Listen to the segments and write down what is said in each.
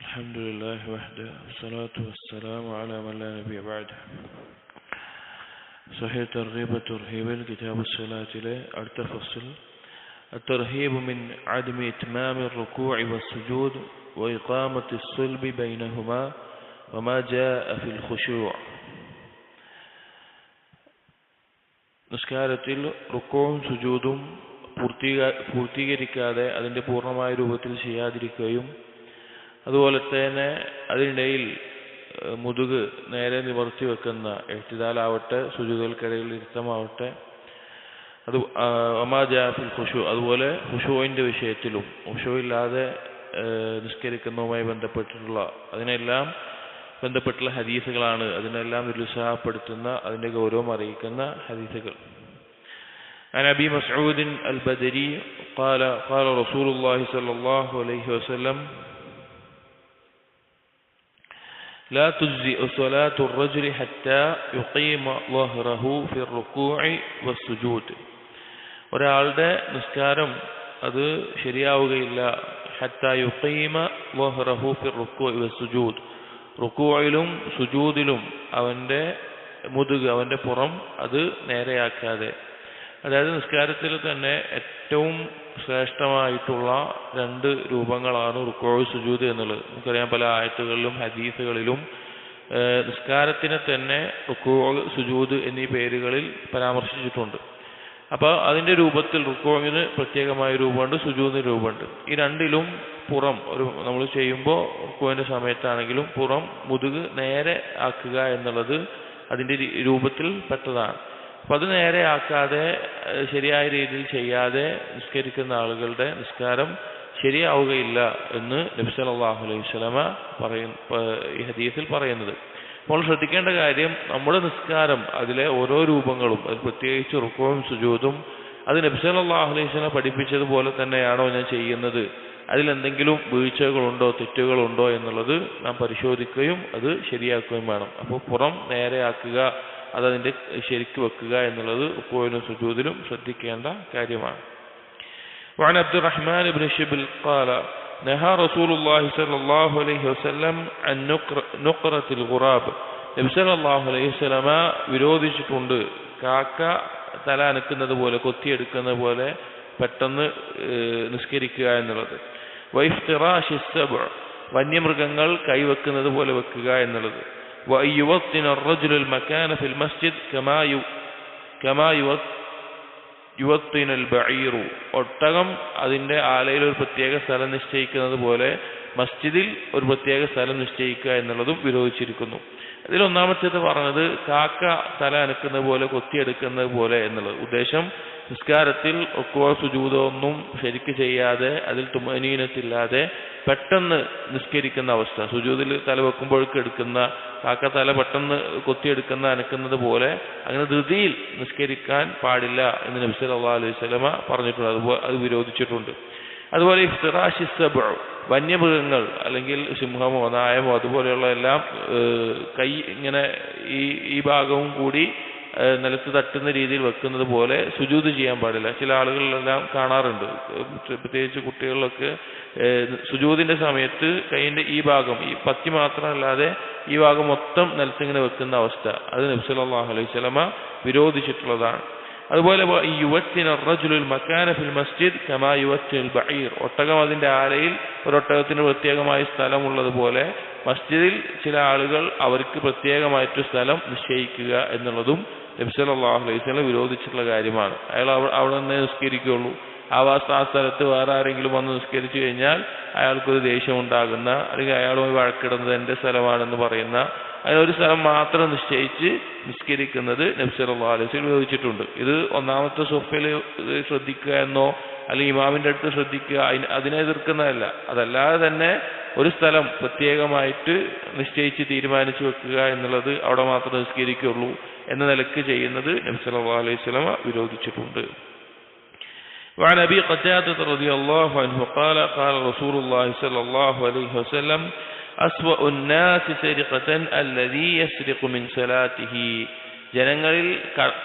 الحمد لله وحده والصلاة والسلام على من لا نبي بعده. صحيح ترغيب الترهيب الكتاب الصلاة له التفصل الترهيب من عدم إتمام الركوع والسجود وإقامة الصلب بينهما وما جاء في الخشوع. നിസ്കാരത്തിൽ റുക്കോവും സുജൂദും പൂർത്തീകരിക്കാതെ അതിൻ്റെ പൂർണ്ണമായ രൂപത്തിൽ ചെയ്യാതിരിക്കുകയും അതുപോലെ തന്നെ അതിനിടയിൽ മുതുക് നേരെ നിവർത്തി വെക്കുന്ന എഹ്തിദാലാവട്ടെ സുജൂദുകൾക്കിടയിൽ ഇരുത്തമാവട്ടെ അത് വമാ ജാ ഫിൽ ഖുശൂ അതുപോലെ ഖുശൂഇന്റെ വിഷയത്തിലും ഖുശൂ ഇല്ലാതെ നിസ്കരിക്കുന്നതുമായി ബന്ധപ്പെട്ടിട്ടുള്ള അതിനെല്ലാം ബന്ധപ്പെട്ടുള്ള ഹദീസുകളാണ്. അതിനെല്ലാം നിരുത്സാഹപ്പെടുത്തുന്ന അതിൻ്റെ ഗൗരവം അറിയിക്കുന്ന ഹദീസുകൾ. عن أبي مسعود البدري قال قال رسول الله صلى الله عليه وسلم لا تجزئ صلاة الرجل حتى يقيم ظهره في الركوع والسجود. ഒരാളുടെ നിസ്കാരം അത് ശരിയാവുകയില്ല ഹത്താ യുഖീമ വഹ്റഹു ഫി റുക്കൂഇ വസ്സുജൂദ്, റുക്കൂഇലും സുജൂദിലും അവൻ്റെ മുതുക് അവൻ്റെ പുറം അത് നേരെയാക്കാതെ. അതായത് നിസ്കാരത്തിൽ തന്നെ ഏറ്റവും ശ്രേഷ്ഠമായിട്ടുള്ള രണ്ട് രൂപങ്ങളാണ് റുക്കൂഉ സുജൂദ് എന്നുള്ളത്. നമുക്കറിയാം പല ആയത്തുകളിലും ഹദീസുകളിലും നിസ്കാരത്തിനെ തന്നെ റുക്കൂഉ സുജൂദ് എന്നീ പേരുകളിൽ പരാമർശിച്ചിട്ടുണ്ട്. അപ്പോൾ അതിൻ്റെ രൂപത്തിൽ റുക്കൂഇന് പ്രത്യേകമായ രൂപമുണ്ട്, സുജൂദിന് രൂപമുണ്ട്. ഈ രണ്ടിലും പുറം നമ്മൾ ചെയ്യുമ്പോൾ റുക്കൂഇൻ്റെ സമയത്താണെങ്കിലും പുറം മുതുക് നേരെ ആക്കുക എന്നുള്ളത് അതിൻ്റെ രൂപത്തിൽ പെട്ടതാണ്. അപ്പം അത് നേരെ ആക്കാതെ ശരിയായ രീതിയിൽ ചെയ്യാതെ നിസ്കരിക്കുന്ന ആളുകളുടെ നിസ്കാരം ശരിയാവുകയില്ല എന്ന് നബി സല്ലല്ലാഹു അലൈഹി വസല്ലമ ഈ ഹദീസിൽ പറയുന്നത്. നമ്മൾ ശ്രദ്ധിക്കേണ്ട കാര്യം, നമ്മുടെ നിസ്കാരം അതിലെ ഓരോ രൂപങ്ങളും അത് പ്രത്യേകിച്ച് റുക്കൂഉം സുജൂദും അത് നബി സല്ലല്ലാഹു അലൈഹി വസല്ലമ പഠിപ്പിച്ചതുപോലെ തന്നെയാണോ ഞാൻ ചെയ്യുന്നത്, അതിലെന്തെങ്കിലും വീഴ്ചകളുണ്ടോ തെറ്റുകളുണ്ടോ എന്നുള്ളത് നാം പരിശോധിക്കുകയും അത് ശരിയാക്കുകയും വേണം. അപ്പോൾ പുറം നേരെയാക്കുക അതതിൻ്റെ ശരിക്ക് വെക്കുക എന്നുള്ളത് റുക്കൂഇലും സുജൂദിലും ശ്രദ്ധിക്കേണ്ട കാര്യമാണ്. وعن عبد الرحمن بن شبل قال نهى رسول الله صلى الله عليه وسلم عن نقرة الغراب. നബി സല്ലല്ലാഹു അലൈഹി വസല്ലമ വിരോധിച്ചിട്ടുണ്ട് കാക്ക തല അനക്കുന്നത് പോലെ കൊത്തിയെടുക്കുന്നത് പോലെ പെട്ടെന്ന് നിസ്കരിക്കുക എന്നുള്ളത്. വൈഫ്തിറാശി സബ്അ വന്യമൃഗങ്ങൾ കൈവെക്കുന്നത് പോലെ വെക്കുക എന്നുള്ളത്. وَأَيُّوَطِّنَ الرَّجُلُ الْمَكَانَ فِي الْمَسْجِدِ كَمَا يُوَطِّنُ الْبَعِيرُ ഒട്ടകം അതിൻ്റെ ആലയിൽ ഒരു പ്രത്യേക സ്ഥലം നിശ്ചയിക്കുന്നത് പോലെ മസ്ജിദിൽ ഒരു പ്രത്യേക സ്ഥലം നിശ്ചയിക്കുക എന്നുള്ളതും വിരോധിച്ചിരിക്കുന്നു. അതിലൊന്നാമത്തേത് പറഞ്ഞത് കാക്ക തല അനക്കുന്നത് പോലെ കൊത്തിയെടുക്കുന്നത് പോലെ എന്നുള്ളത്. ഉദ്ദേശം നിസ്കാരത്തിൽ റുക്കൂഅോ സുജൂദോ ഒന്നും ശരിക്ക് ചെയ്യാതെ അതിൽ തുമനീനത്തില്ലാതെ പെട്ടെന്ന് നിസ്കരിക്കുന്ന അവസ്ഥ, സുജൂദിൽ തല വെക്കുമ്പോഴേക്ക് എടുക്കുന്ന കാക്ക തല പെട്ടെന്ന് കൊത്തിയെടുക്കുന്ന അനക്കുന്നത് പോലെ അങ്ങനെ ധൃതിയിൽ നിസ്കരിക്കാൻ പാടില്ല എന്ന് നബി സല്ലല്ലാഹു അലൈഹി വസല്ലമ പറഞ്ഞിട്ടുണ്ട്. അതുപോലെ അത് വിരോധിച്ചിട്ടുണ്ട്. അതുപോലെ ഇഫ്തിറാശി സബ്അ വന്യമൃഗങ്ങൾ അല്ലെങ്കിൽ സിംഹമോ നായമോ അതുപോലെയുള്ള എല്ലാം കൈ ഇങ്ങനെ ഈ ഭാഗവും കൂടി നിലത്ത് തട്ടുന്ന രീതിയിൽ വെക്കുന്നത് പോലെ സുജൂദ് ചെയ്യാൻ പാടില്ല. ചില ആളുകളിലെല്ലാം കാണാറുണ്ട്, പ്രത്യേകിച്ച് കുട്ടികളിലൊക്കെ സുജൂദിന്റെ സമയത്ത് കൈയിന്റെ ഈ ഭാഗം ഈ പത്തി മാത്രമല്ലാതെ ഈ ഭാഗം മൊത്തം നിലത്തിങ്ങനെ വെക്കുന്ന അവസ്ഥ അത് നബി സല്ലല്ലാഹു അലൈഹി വസല്ലമ വിരോധിച്ചിട്ടുള്ളതാണ്. അതുപോലെ യുവത്തിന റജുലുൽ മക്കാന ഫിൽ മസ്ജിദ് കമാ യുവത്തിനുൽ ബഈർ ഒട്ടകം അതിന്റെ ആലയിൽ ഒരൊട്ടകത്തിന് പ്രത്യേകമായ സ്ഥലമുള്ളതുപോലെ മസ്ജിദിൽ ചില ആളുകൾ അവർക്ക് പ്രത്യേകമായിട്ട് സ്ഥലം നിശ്ചയിക്കുക എന്നുള്ളതും നബി സല്ലല്ലാഹു അലൈഹി വസല്ലം വിരോധിച്ചിട്ടുള്ള കാര്യമാണ്. അയാൾ അവിടെ നിന്ന് നിസ്കരിക്കുകയുള്ളൂ. ആ സ്ഥലത്ത് വേറെ ആരെങ്കിലും വന്ന് നിസ്കരിച്ചു കഴിഞ്ഞാൽ അയാൾക്കൊരു ദേഷ്യം ഉണ്ടാകുന്ന അല്ലെങ്കിൽ അയാളുമായി വഴക്കിടുന്നത് എൻ്റെ സ്ഥലമാണെന്ന് പറയുന്ന അങ്ങനെ ഒരു സ്ഥലം മാത്രം നിശ്ചയിച്ച് നിസ്കരിക്കുന്നത് നബി സല്ലല്ലാഹു അലൈഹി വസല്ലം വിരോധിച്ചിട്ടുണ്ട്. ഇത് ഒന്നാമത്തെ സൊഫയിൽ ശ്രദ്ധിക്കുക എന്നോ അല്ലെങ്കിൽ ഇമാമിൻ്റെ അടുത്ത് ശ്രദ്ധിക്കുക അതിനെ എതിർക്കുന്നതല്ല. അതല്ലാതെ തന്നെ ഒരു സ്ഥലം പ്രത്യേകമായിട്ട് നിശ്ചയിച്ച് തീരുമാനിച്ചു വെക്കുക എന്നുള്ളത് അവിടെ മാത്രം നിസ്കരിക്കുകയുള്ളൂ എന്ന നിലക്ക് ചെയ്യുന്നത് നബി സല്ലല്ലാഹു അലൈഹി വസല്ലം വിരോധിച്ചിട്ടുണ്ട്. وعن أبي قتادة رضي الله عنه قال قال رسول الله صلى الله عليه وسلم أسوأ الناس سرقة الذي يسرق من صلاته. ജനങ്ങളിൽ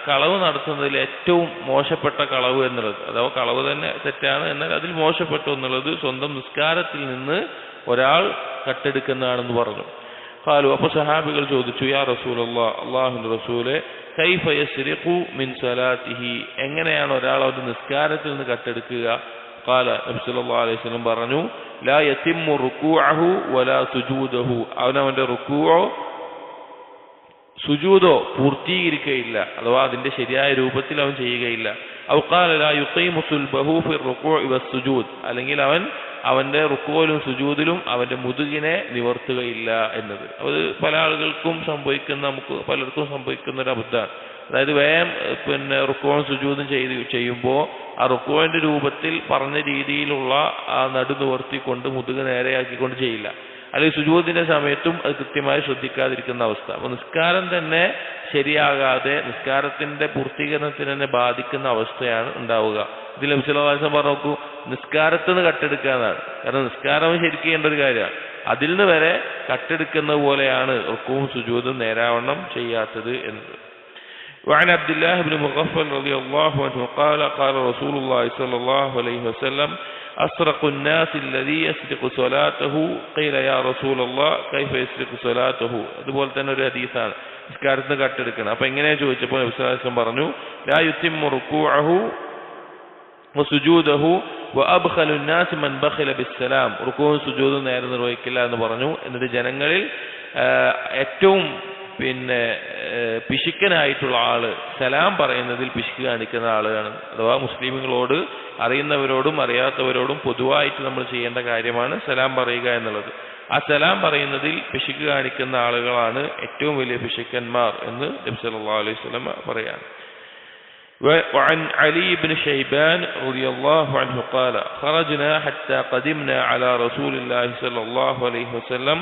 കളവ് നടത്തുന്നതിൽ ഏറ്റവും മോശപ്പെട്ട കളവ് എന്നുള്ളത്, അഥവാ കളവ് തന്നെ തെറ്റാണ്, എന്നാൽ അതിൽ മോശപ്പെട്ടു എന്നുള്ളത് സ്വന്തം നിസ്കാരത്തിൽ നിന്ന് ഒരാൾ കട്ടെടുക്കുന്നതാണെന്ന് പറഞ്ഞു. ഖാലു, അപ്പോൾ സഹാബികൾ ചോദിച്ചു, യാ റസൂലല്ലാഹ്, അല്ലാഹുവിന്റെ റസൂലേ, കൈഫ യസ്രിഖു മിൻ സലാത്തിഹി, എങ്ങനെയാണ് ഒരാൾ അവന്റെ നിസ്കാരത്തിൽ നിന്ന് കട്ടെടുക്കുക? ഖാല, നബി സല്ലല്ലാഹു അലൈഹി വസല്ലം പറഞ്ഞു, ലാ യതിമ്മു റുകൂഅഹു വലാ സുജൂദഹു, അവനവന്റെ റുകൂഅോ സുജൂദോ പൂർത്തീകരിക്കുകയില്ല, അഥവാ അതിന്റെ ശരിയായ രൂപത്തിൽ അവൻ ചെയ്യുകയില്ല. ഔ ഖാല ലാ യുഖീമു സുൽബഹു ഫി റുകൂഇ വസ്സുജൂദ്, അല്ലെങ്കിൽ അവന്റെ റുക്കൂയിലും സുജൂദിലും അവന്റെ മുതുകിനെ നിവർത്തുകയില്ല എന്നത്. അത് പല ആളുകൾക്കും നമുക്ക് പലർക്കും സംഭവിക്കുന്ന ഒരു അബദ്ധമാണ്. അതായത് വേഗം റുക്കൂവും സുജൂദും ചെയ്യുമ്പോൾ ആ റുക്കൂവിന്റെ രൂപത്തിൽ പറഞ്ഞ രീതിയിലുള്ള ആ നടു നിവർത്തിക്കൊണ്ട് മുതുക് നേരെയാക്കിക്കൊണ്ട് ചെയ്യില്ല. അല്ലെങ്കിൽ സുജൂദിന്റെ സമയത്തും അത് കൃത്യമായി ശ്രദ്ധിക്കാതിരിക്കുന്ന അവസ്ഥ. അപ്പൊ നിസ്കാരം തന്നെ ശരിയാകാതെ നിസ്കാരത്തിന്റെ പൂർത്തീകരണത്തിന് തന്നെ ബാധിക്കുന്ന അവസ്ഥയാണ് ഉണ്ടാവുക. ഇതിൽ നബി സല്ലല്ലാഹു അലൈഹി വസല്ലം പറഞ്ഞു, നോക്കൂ, നിസ്കാരത്തിൽ നിന്ന് കട്ടെടുക്കാന്നാണ്. കാരണം നിസ്കാരം ശരിക്കും ചെയ്യേണ്ട ഒരു കാര്യമാണ്. അതിൽ നിന്ന് വരെ കട്ടെടുക്കുന്ന പോലെയാണ് റുക്കൂവും സുജൂദും നേരാവണ്ണം ചെയ്യാത്തത് എന്നത്. وعن عبد الله بن مغفل رضي الله عنه قال قال رسول الله صلى الله عليه وسلم أسرق الناس الذي يسرق صلاته قيل يا رسول الله كيف يسرق صلاته. അതുപോലെ തന്നെ ഒരു ഹദീസാണ്, നിസ്കാരത്തിന് കട്ടെടുക്കണം. അപ്പൊ എങ്ങനെയാ ചോദിച്ചപ്പോൾ നബി സല്ലല്ലാഹു അലൈഹി വസല്ലം പറഞ്ഞു, ലാ യുതിമ്മു റുകൂഅഹു വസുജൂദഹു വഅബ്ഖലു الناس من بخل بالسلام, റുകൂഉം സുജൂദും നേരെ നിർവഹിക്കില്ല എന്ന് പറഞ്ഞു. എന്നിട്ട് ജനങ്ങളിൽ ഏറ്റവും പിശുക്കനായിട്ടുള്ള ആള് സലാം പറയുന്നതിൽ പിശുക്ക് കാണിക്കുന്ന ആളാണ്. അഥവാ മുസ്ലിമുകളോട്, അറിയുന്നവരോടും അറിയാത്തവരോടും പൊതുവായിട്ട് നമ്മൾ ചെയ്യേണ്ട കാര്യമാണ് സലാം പറയുക എന്നുള്ളത്. ആ സലാം പറയുന്നതിൽ പിശുക്ക് കാണിക്കുന്ന ആളുകളാണ് ഏറ്റവും വലിയ പിശുക്കന്മാർ എന്ന് നബി സല്ലല്ലാഹു അലൈഹി വസല്ലം പറയാണ്. وعن علي بن شيبان رضي الله عنه قال خرجنا حتى قدمنا على رسول الله صلى الله عليه وسلم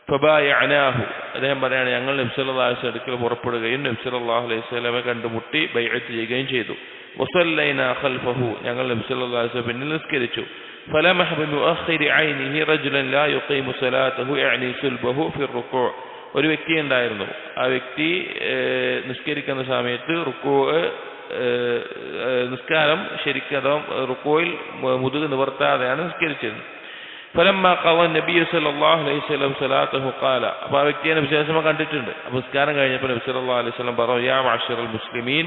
ഫബായഅനാഹു, അദ്ദേഹം പറയാണ്, ഞങ്ങൾ നബി സല്ലല്ലാഹു അലൈഹി വസല്ലം അടുക്കൽ പുറപ്പെടുകയും നബി സല്ലല്ലാഹു അലൈഹി വസല്ലമയെ കണ്ടുമുട്ടി ബൈഅത്ത് ചെയ്യുകയും ചെയ്തു. വസല്ലൈനാ ഖൽഫഹു, ഞങ്ങൾ നബി സല്ലല്ലാഹു അലൈഹി വസല്ലം പിന്നിൽ നിസ്കരിച്ചു. ഫലമഹ ബിമുഅഖിരി ഐനിഹി റജുലൻ ലാ യുഖീമു സലാതഹു യഅനി സുൽബഹു ഫി റുകൂ, ഒരു വ്യക്തി ഉണ്ടായിരുന്നു. ആ വ്യക്തി നിസ്കരിക്കുന്ന സമയത്ത് നിസ്കാരം ശരിക്കും അഥവാ റുകൂയിൽ മുതുക് നിവർത്താതെയാണ് നിസ്കരിച്ചിരുന്നത്. فلما قضى النبي صلى الله عليه وسلم صلاته قال, അപ്പോൾ ആ വ്യക്തിയെ നബി സല്ലല്ലാഹു അലൈഹി വസല്ലം കണ്ടിട്ടുണ്ട്. അപ്പോൾ നിസ്കാരം കഴിഞ്ഞപ്പോൾ നബി സല്ലല്ലാഹു അലൈഹി വസല്ലം പറഞ്ഞു, യാ മഅ്ശറൽ മുസ്ലിമീൻ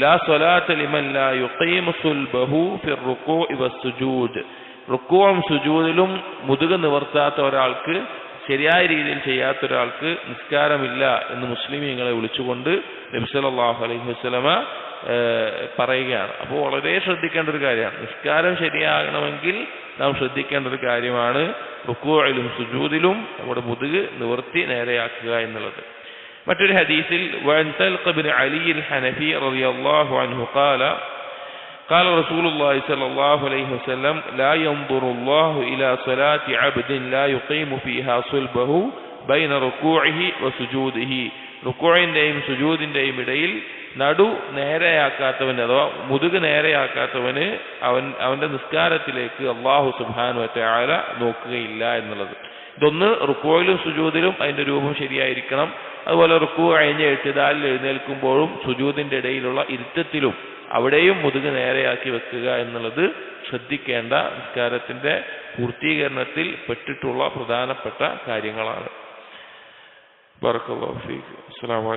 ലാ സ്വലാത ലിമൻ ലാ യുഖീമു സുൽബഹു ഫി റുകൂഇ വസ്സുജൂദ്, റുകൂഉം സുജൂദിലും മുതുക് നിവർത്താത്ത ഒരാൾക്ക്, ശരിയായ രീതിയിൽ ചെയ്യാത്ത ഒരാൾക്ക് നിസ്കാരമില്ല എന്ന് മുസ്ലിമീങ്ങളെ വിളിച്ചുകൊണ്ട് നബി സല്ലല്ലാഹു അലൈഹി വസല്ലം പറയുകയാണ്. അപ്പോൾ വളരെ ശ്രദ്ധിക്കേണ്ട ഒരു കാര്യമാണ്. നിസ്കാരം ശരിയാകണമെങ്കിൽ നാം ശ്രദ്ധിക്കേണ്ട ഒരു കാര്യമാണ് റുകൂഇലും സുജൂദിലും നമ്മുടെ മുതുക് നിവർത്തി നേരെയാക്കുക എന്നുള്ളത്. മറ്റൊരു ഹദീസിൽ വഅൻ തൽഖ ബിൻ അലി അൽ ഹനഫി റളിയല്ലാഹു അൻഹു ഖാല قال رسول الله صلى الله عليه وسلم لا ينظر الله إلى صلاة عبد لا يقيم فيها صلبه بين ركوعه وسجوده, റുകൂഇന്റെയും സുജൂദിന്റെയും ഇടയിൽ നടു നേരെയാക്കാത്തവന് അഥവാ മുതുക് നേരെയാക്കാത്തവന് അവന്റെ നിസ്കാരത്തിലേക്ക് അല്ലാഹു സുബ്ഹാനഹു വ തആല നോക്കുകയില്ല എന്നുള്ളത്. ഇതൊന്ന് റുകൂഇലും സുജൂദിലും അതിന്റെ രൂപം ശരിയായിരിക്കണം. അതുപോലെ റുകൂ കഴിഞ്ഞ് എഴുത്തിദാലിൽ എഴുന്നേൽക്കുമ്പോഴും സുജൂദിന്റെ ഇടയിലുള്ള ഇരുത്തത്തിലും അവിടെയും മുതുക് നേരെയാക്കി വെക്കുക എന്നുള്ളത് ശ്രദ്ധിക്കേണ്ട നിസ്കാരത്തിന്റെ പൂർത്തീകരണത്തിൽ പെട്ടിട്ടുള്ള പ്രധാനപ്പെട്ട കാര്യങ്ങളാണ്. ബറക്കല്ലാഹു ഫീക്. അസ്സലാമു അലൈക്കും.